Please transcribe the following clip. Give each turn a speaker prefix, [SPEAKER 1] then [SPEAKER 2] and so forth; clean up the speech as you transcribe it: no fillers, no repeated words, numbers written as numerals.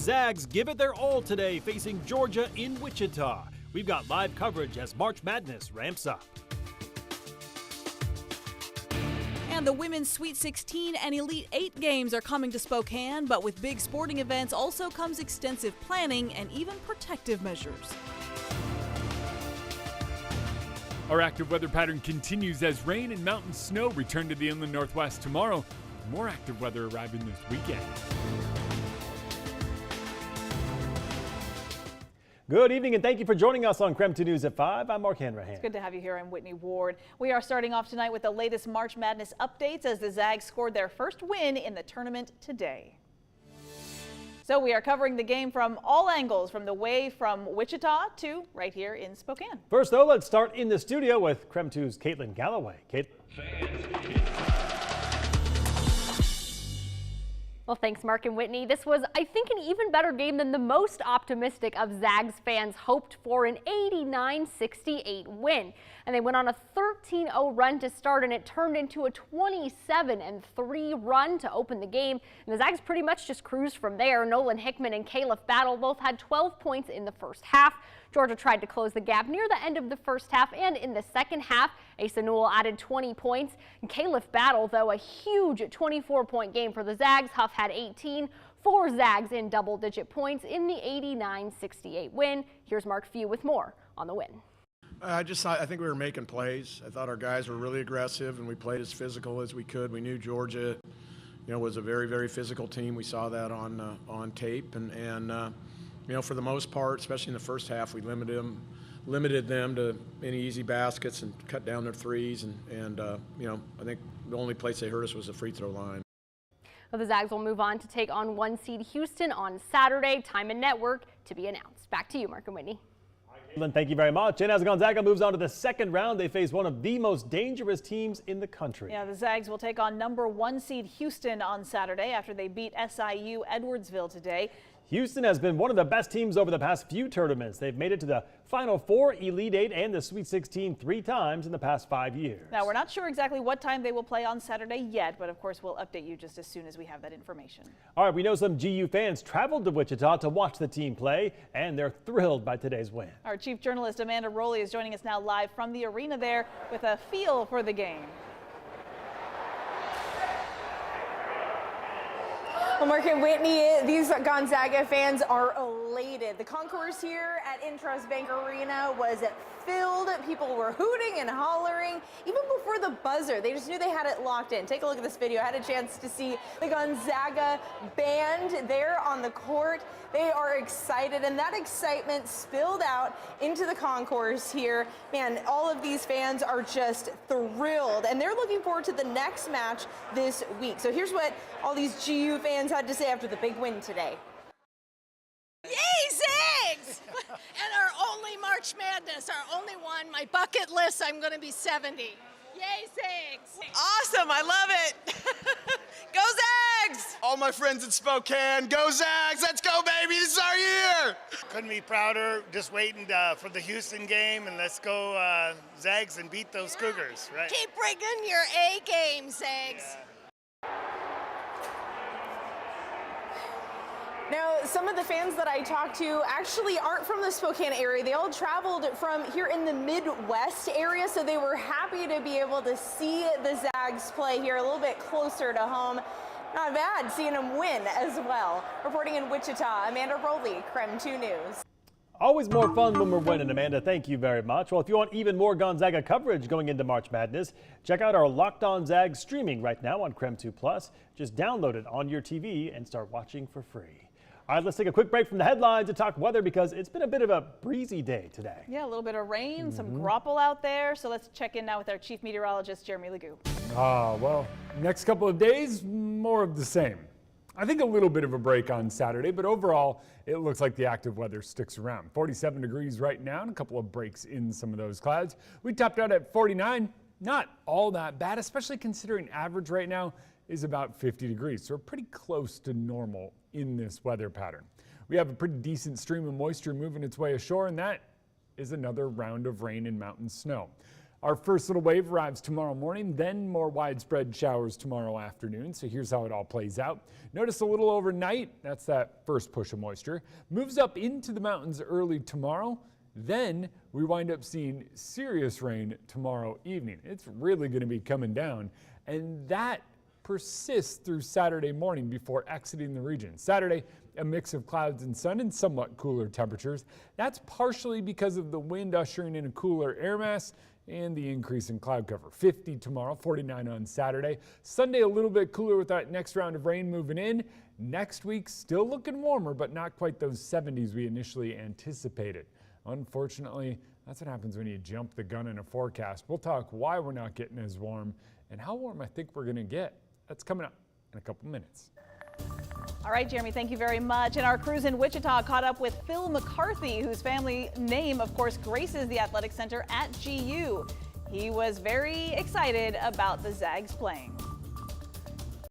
[SPEAKER 1] Zags give it their all today facing Georgia in Wichita. We've got live coverage as March Madness ramps up.
[SPEAKER 2] And the Women's Sweet 16 and Elite 8 games are coming to Spokane, but with big sporting events also comes extensive planning and even protective measures.
[SPEAKER 3] Our active weather pattern continues as rain and mountain snow return to the inland northwest tomorrow. More active weather arriving this weekend.
[SPEAKER 4] Good evening and thank you for joining us on KREM 2 News at 5. I'm Mark Hanrahan.
[SPEAKER 5] It's good to have you here. I'm Whitney Ward. We are starting off tonight with the latest March Madness updates as the Zags scored their first win in the tournament today. So we are covering the game from all angles, from the way from Wichita to right here in Spokane.
[SPEAKER 4] First though, let's start in the studio with KREM 2's Caitlin Galloway.
[SPEAKER 6] Well, thanks, Mark and Whitney. This was, I think, an even better game than the most optimistic of Zags fans hoped for, an 89-68 win. And they went on a 13-0 run to start, and it turned into a 27-3 run to open the game. And the Zags pretty much just cruised from there. Nolan Hickman and Caleb Battle both had 12 points in the first half. Georgia tried to close the gap near the end of the first half, and in the second half, Asa Newell added 20 points. And Caleb Battle, though, a huge 24-point game for the Zags. Huff had 18. 4 Zags in double-digit points in the 89-68 win. Here's Mark Few with more on the win.
[SPEAKER 7] I think we were making plays. I thought our guys were really aggressive, and we played as physical as we could. We knew Georgia, was a very, very physical team. We saw that on tape, and for the most part, especially in the first half, we limited them to any easy baskets and cut down their threes. And I think the only place they hurt us was the free throw line.
[SPEAKER 6] Well, the Zags will move on to take on 1 seed Houston on Saturday. Time and network to be announced. Back to you, Mark and Whitney.
[SPEAKER 4] Thank you very much. And as Gonzaga moves on to the second round, they face one of the most dangerous teams in the country.
[SPEAKER 5] Yeah, the Zags will take on number 1 seed Houston on Saturday after they beat SIU Edwardsville today.
[SPEAKER 4] Houston has been one of the best teams over the past few tournaments. They've made it to the Final Four, Elite 8, and the Sweet 16 3 times in the past 5 years.
[SPEAKER 5] Now, we're not sure exactly what time they will play on Saturday yet, but of course we'll update you just as soon as we have that information.
[SPEAKER 4] All right, we know some GU fans traveled to Wichita to watch the team play, and they're thrilled by today's win.
[SPEAKER 5] Our chief journalist Amanda Rowley is joining us now live from the arena there with a feel for the game.
[SPEAKER 8] Well, Mark and Whitney, these Gonzaga fans are elated. The concourse here at Intrust Bank Arena was filled. People were hooting and hollering even before the buzzer. They just knew they had it locked in. Take a look at this video. I had a chance to see the Gonzaga band there on the court. They are excited, and that excitement spilled out into the concourse here. Man, all of these fans are just thrilled, and they're looking forward to the next match this week. So here's what all these GU fans had to say after the big win today.
[SPEAKER 9] Yay, Zags! And our only March Madness, our only one. My bucket list, I'm going to be 70. Yay, Zags!
[SPEAKER 10] Awesome, I love it. Go Zags!
[SPEAKER 11] All my friends in Spokane, go Zags! Let's go, baby! This is our year!
[SPEAKER 12] Couldn't be prouder. Just waiting for the Houston game, and let's go Zags and beat those Cougars, right?
[SPEAKER 9] Keep bringing your A game, Zags.
[SPEAKER 12] Yeah.
[SPEAKER 8] Now, some of the fans that I talked to actually aren't from the Spokane area. They all traveled from here in the Midwest area, so they were happy to be able to see the Zags play here a little bit closer to home. Not bad seeing them win as well. Reporting in Wichita, Amanda Rowley, KREM 2 News.
[SPEAKER 4] Always more fun when we're winning, Amanda. Thank you very much. Well, if you want even more Gonzaga coverage going into March Madness, check out our Locked On Zags streaming right now on KREM 2+. Just download it on your TV and start watching for free. All right, let's take a quick break from the headlines to talk weather because it's been a bit of a breezy day today.
[SPEAKER 5] Yeah, a little bit of rain, some grapple out there. So let's check in now with our chief meteorologist, Jeremy Legoo.
[SPEAKER 3] Well, next couple of days, more of the same. I think a little bit of a break on Saturday, but overall, it looks like the active weather sticks around. 47 degrees right now and a couple of breaks in some of those clouds. We topped out at 49. Not all that bad, especially considering average right now is about 50 degrees. So we're pretty close to normal in this weather pattern. We have a pretty decent stream of moisture moving its way ashore, and that is another round of rain and mountain snow. Our first little wave arrives tomorrow morning, then more widespread showers tomorrow afternoon. So here's how it all plays out. Notice a little overnight, that's that first push of moisture, moves up into the mountains early tomorrow. Then we wind up seeing serious rain tomorrow evening. It's really going to be coming down, and that persists through Saturday morning before exiting the region. Saturday, a mix of clouds and sun and somewhat cooler temperatures. That's partially because of the wind ushering in a cooler air mass and the increase in cloud cover. 50 tomorrow, 49 on Saturday. Sunday, a little bit cooler with that next round of rain moving in. Next week, still looking warmer, but not quite those 70s we initially anticipated. Unfortunately, that's what happens when you jump the gun in a forecast. We'll talk why we're not getting as warm and how warm I think we're going to get. That's coming up in a couple minutes.
[SPEAKER 5] All right, Jeremy, thank you very much. And our crews in Wichita caught up with Phil McCarthy, whose family name, of course, graces the athletic center at GU. He was very excited about the Zags playing.